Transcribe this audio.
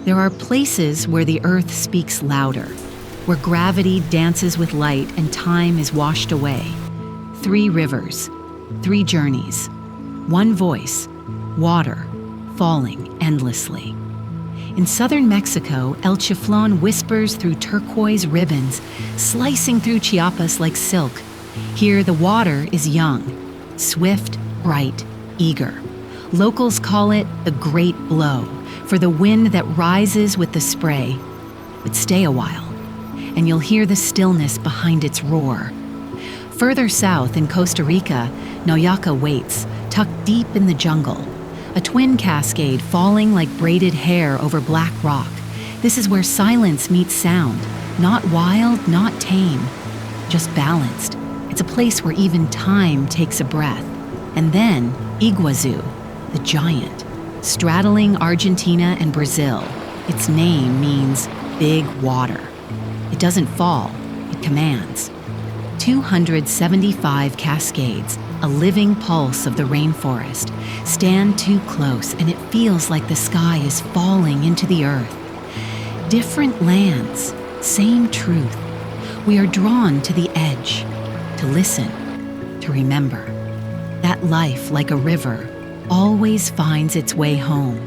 There are places where the earth speaks louder, where gravity dances with light and time is washed away. 3 rivers, 3 journeys, 1 voice, water, falling endlessly. In southern Mexico, El Chiflón whispers through turquoise ribbons, slicing through Chiapas like silk. Here, the water is young, swift, bright, eager. Locals call it the Great Blow, for the wind that rises with the spray. But stay a while, and you'll hear the stillness behind its roar. Further south in Costa Rica, Nauyaca waits, tucked deep in the jungle. A twin cascade falling like braided hair over black rock. This is where silence meets sound, not wild, not tame, just balanced. It's a place where even time takes a breath. And then Iguazu, the giant, straddling Argentina and Brazil. Its name means big water. It doesn't fall, it commands. 275 cascades, a living pulse of the rainforest, stand too close and it feels like the sky is falling into the earth. Different lands, same truth. We are drawn to the edge, to listen, to remember. That life, like a river, always finds its way home.